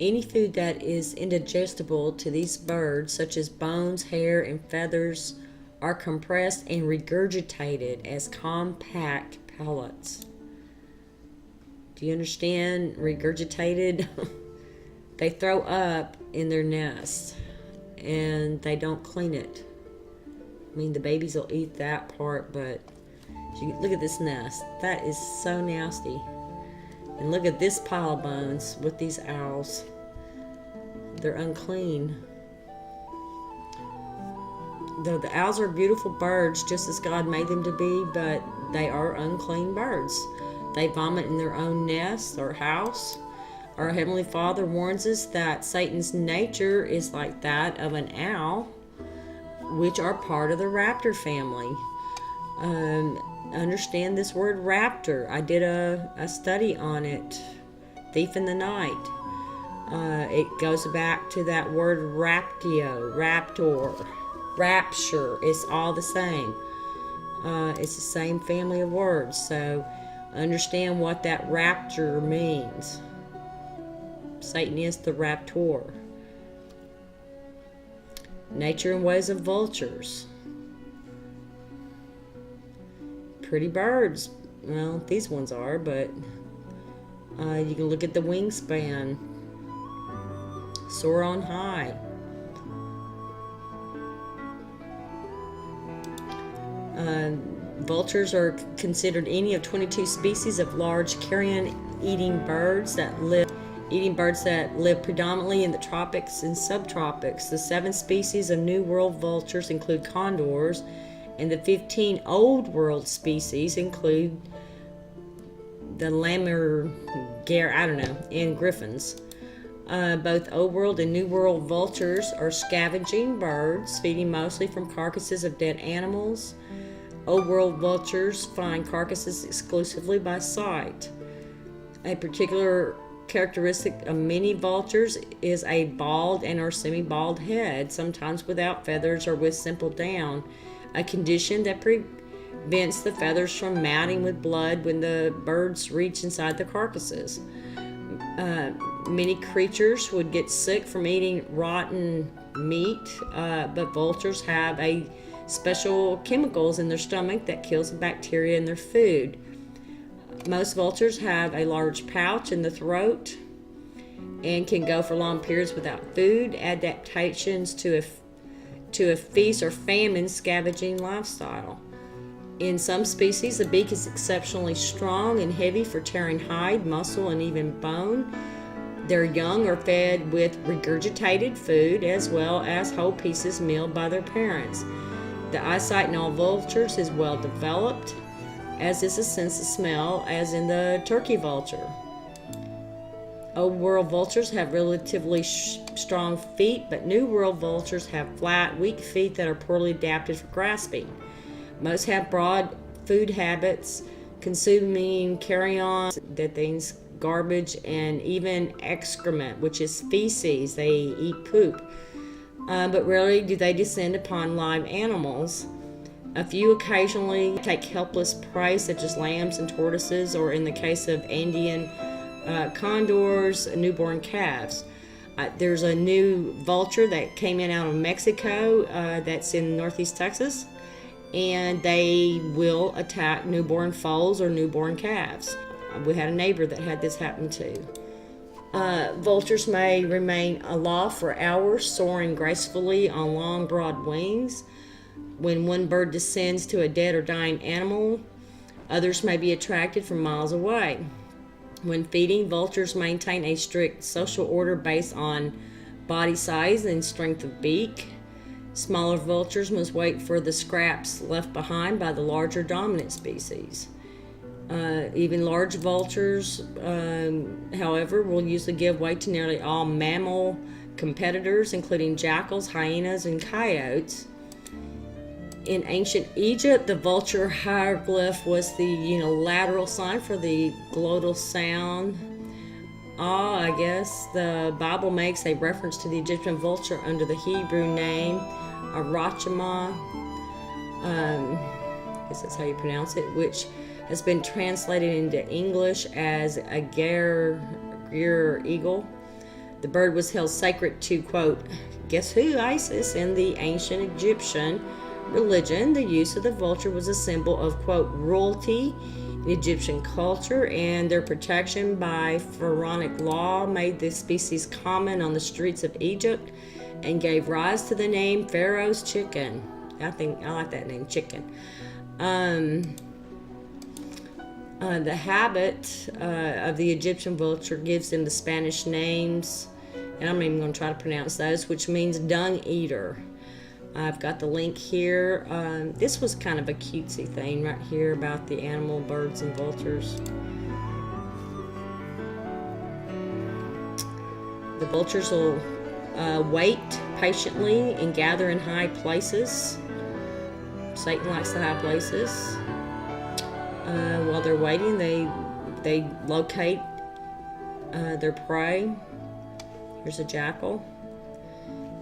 Any food that is indigestible to these birds, such as bones, hair, and feathers, are compressed and regurgitated as compact pellets. Do you understand? Regurgitated? They throw up in their nest and they don't clean it. I mean, the babies will eat that part, but look at this nest. That is so nasty. And look at this pile of bones with these owls. They're unclean. Though the owls are beautiful birds, just as God made them to be, but they are unclean birds. They vomit in their own nest or house. Our Heavenly Father warns us that Satan's nature is like that of an owl, which are part of the raptor family. Understand this word raptor. I did a study on it, thief in the night. It goes back to that word raptio, raptor, rapture. It's all the same. It's the same family of words. So understand what that rapture means. Satan is the raptor. Nature and ways of vultures. Pretty birds. Well, these ones are, but you can look at the wingspan. Soar on high. Vultures are considered any of 22 species of large carrion-eating birds that live predominantly in the tropics and subtropics. The 7 species of New World vultures include condors, and the 15 Old World species include the and griffins. Both Old World and New World vultures are scavenging birds, feeding mostly from carcasses of dead animals. Old World vultures find carcasses exclusively by sight. A particular characteristic of many vultures is a bald and or semi-bald head, sometimes without feathers or with simple down, a condition that prevents the feathers from matting with blood when the birds reach inside the carcasses. Many creatures would get sick from eating rotten meat, but vultures have a special chemicals in their stomach that kills the bacteria in their food. Most vultures have a large pouch in the throat and can go for long periods without food, adaptations to a feast or famine scavenging lifestyle. In some species, the beak is exceptionally strong and heavy for tearing hide, muscle, and even bone. Their young are fed with regurgitated food as well as whole pieces milled by their parents. The eyesight in all vultures is well developed, as is the sense of smell, as in the turkey vulture. Old World vultures have relatively strong feet, but New World vultures have flat, weak feet that are poorly adapted for grasping. Most have broad food habits, consuming carrion, dead things, garbage, and even excrement, which is feces. They eat poop. But rarely do they descend upon live animals. A few occasionally take helpless prey, such as lambs and tortoises, or in the case of Andean condors, newborn calves. There's a new vulture that came in out of Mexico that's in northeast Texas, and they will attack newborn foals or newborn calves. We had a neighbor that had this happen too. Vultures may remain aloft for hours, soaring gracefully on long, broad wings. When one bird descends to a dead or dying animal, others may be attracted from miles away. When feeding, vultures maintain a strict social order based on body size and strength of beak. Smaller vultures must wait for the scraps left behind by the larger dominant species. Even large vultures, however, will usually give way to nearly all mammal competitors, including jackals, hyenas, and coyotes. In ancient Egypt, the vulture hieroglyph was the unilateral sign for the glottal sound. I guess the Bible makes a reference to the Egyptian vulture under the Hebrew name Arachama. I guess that's how you pronounce it, which has been translated into English as a ger eagle. The bird was held sacred to, quote, guess who, Isis. In the ancient Egyptian religion, the use of the vulture was a symbol of, quote, royalty in Egyptian culture, and their protection by pharaonic law made this species common on the streets of Egypt and gave rise to the name Pharaoh's chicken. I like that name, chicken. The habit of the Egyptian vulture gives them the Spanish names, and I'm not even going to try to pronounce those, which means dung eater. I've got the link here. This was kind of a cutesy thing right here about the animal, birds, and vultures. The vultures will wait patiently and gather in high places. Satan likes the high places. While they're waiting, they locate their prey. Here's a jackal.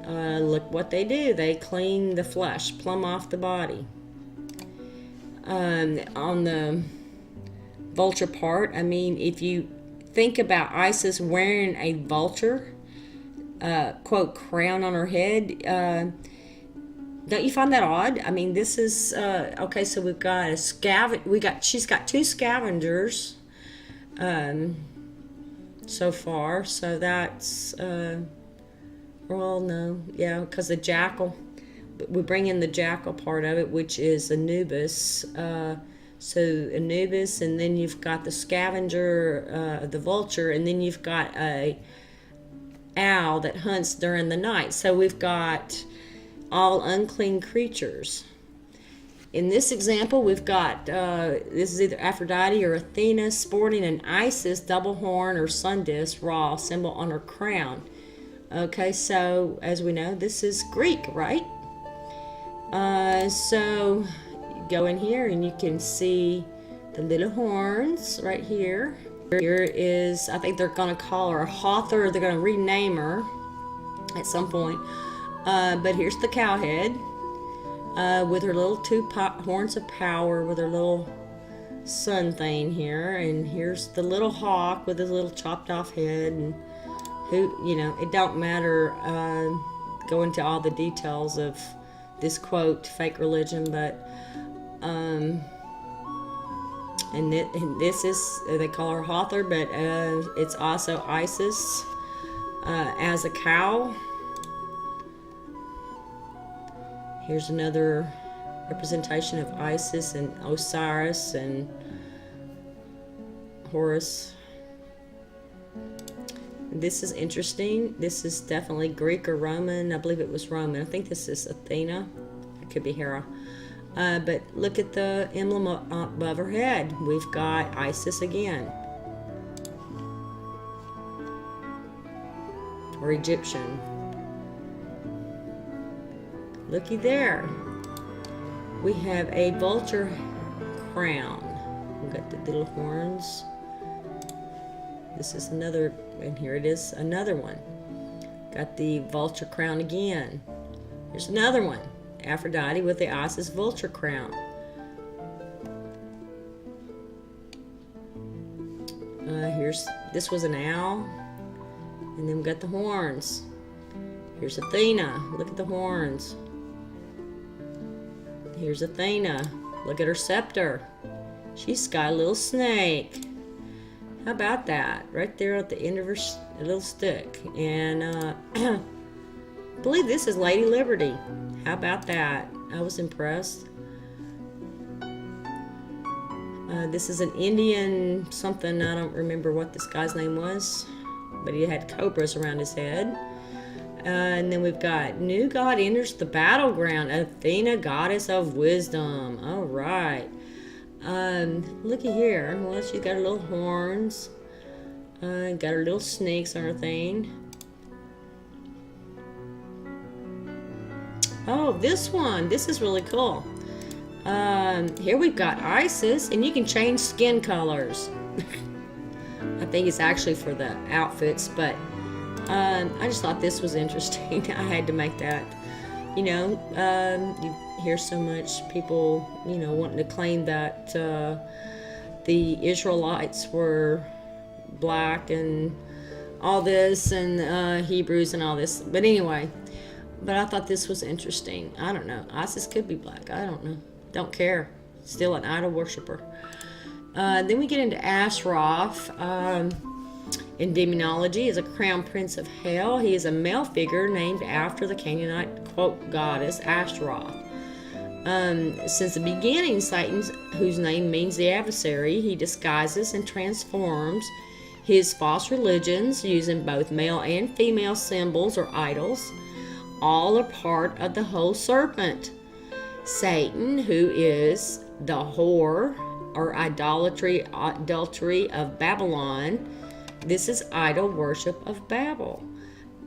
Look what they do. They clean the flesh plumb off the body. On the vulture part, I mean, if you think about Isis wearing a vulture, quote, crown on her head, don't you find that odd? I mean, this is okay. So we've got she's got two scavengers so far. So that's well, no, yeah, because the jackal. We bring in the jackal part of it, which is Anubis. So Anubis, and then you've got the scavenger, the vulture, and then you've got a owl that hunts during the night. So we've got all unclean creatures. In this example, we've got this is either Aphrodite or Athena sporting an Isis double horn or sun disk Ra symbol on her crown. Okay, so as we know, this is Greek, right? So you go in here and you can see the little horns right here. Here is, I think they're going to call her Hathor, or they're going to rename her at some point. But here's the cow head with her little two horns of power with her little sun thing here. And here's the little hawk with his little chopped off head. And it don't matter go into all the details of this, quote, fake religion, but and this is, they call her Hathor, but it's also Isis as a cow. Here's another representation of Isis and Osiris and Horus. This is interesting. This is definitely Greek or Roman. I believe it was Roman. I think this is Athena. It could be Hera. But look at the emblem above her head. We've got Isis again. Or Egyptian. Looky there. We have a vulture crown. We've got the little horns. This is another, and here it is, another one. Got the vulture crown again. Here's another one. Aphrodite with the Isis vulture crown. This was an owl. And then we got the horns. Here's Athena. Look at the horns. Here's Athena. Look at her scepter. She's got a little snake. How about that? Right there at the end of her little stick. And I believe this is Lady Liberty. How about that? I was impressed. This is an Indian something. I don't remember what this guy's name was, but he had cobras around his head. And then we've got new god enters the battleground. Athena, goddess of wisdom. All right. Looky here. Well, she's got her little horns. Got her little snakes on her thing. Oh, this one. This is really cool. Here we've got Isis, and you can change skin colors. I think it's actually for the outfits, but I just thought this was interesting. I had to make that. You hear so much people, wanting to claim that the Israelites were black and all this and Hebrews and all this. But anyway, but I thought this was interesting. I don't know. Isis could be black. I don't know. Don't care. Still an idol worshiper. Then we get into Ashroth. In demonology, is a crown prince of hell. He is a male figure named after the Canaanite, quote, goddess Ashtaroth. Since the beginning, Satan, whose name means the adversary, he disguises and transforms his false religions using both male and female symbols or idols. All are part of the whole serpent. Satan, who is the whore or adultery of Babylon. This is idol worship of Babel.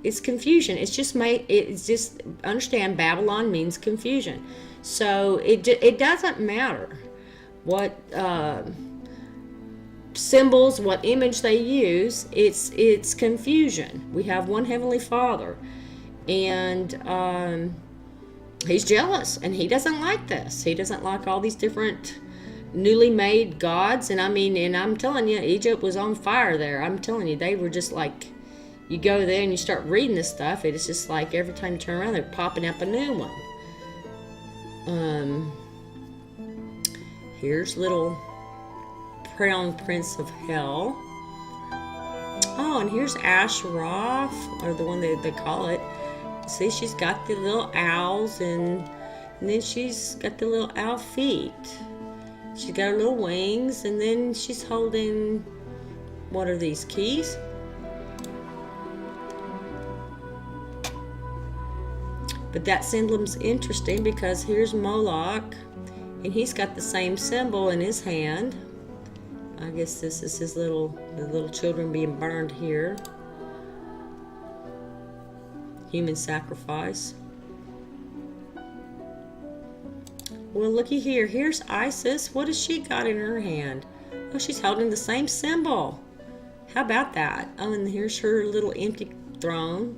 It's confusion. It's just understand Babylon means confusion. So it doesn't matter what symbols, what image they use. It's confusion. We have one Heavenly Father, and he's jealous, and he doesn't like this. He doesn't like all these different newly made gods. And I'm telling you, Egypt was on fire there. I'm telling you, they were just like, you go there and you start reading this stuff, it's just like every time you turn around, they're popping up a new one. Here's little crown prince of hell. Oh, and here's Ashroth, or the one they call it. See, she's got the little owls, and then she's got the little owl feet. She's got her little wings, and then she's holding, what are these, keys? But that symbol's interesting because here's Moloch, and he's got the same symbol in his hand. I guess this is the little children being burned here. Human sacrifice. Well, looky here. Here's Isis. What has she got in her hand? Oh, she's holding the same symbol. How about that? Oh, and here's her little empty throne.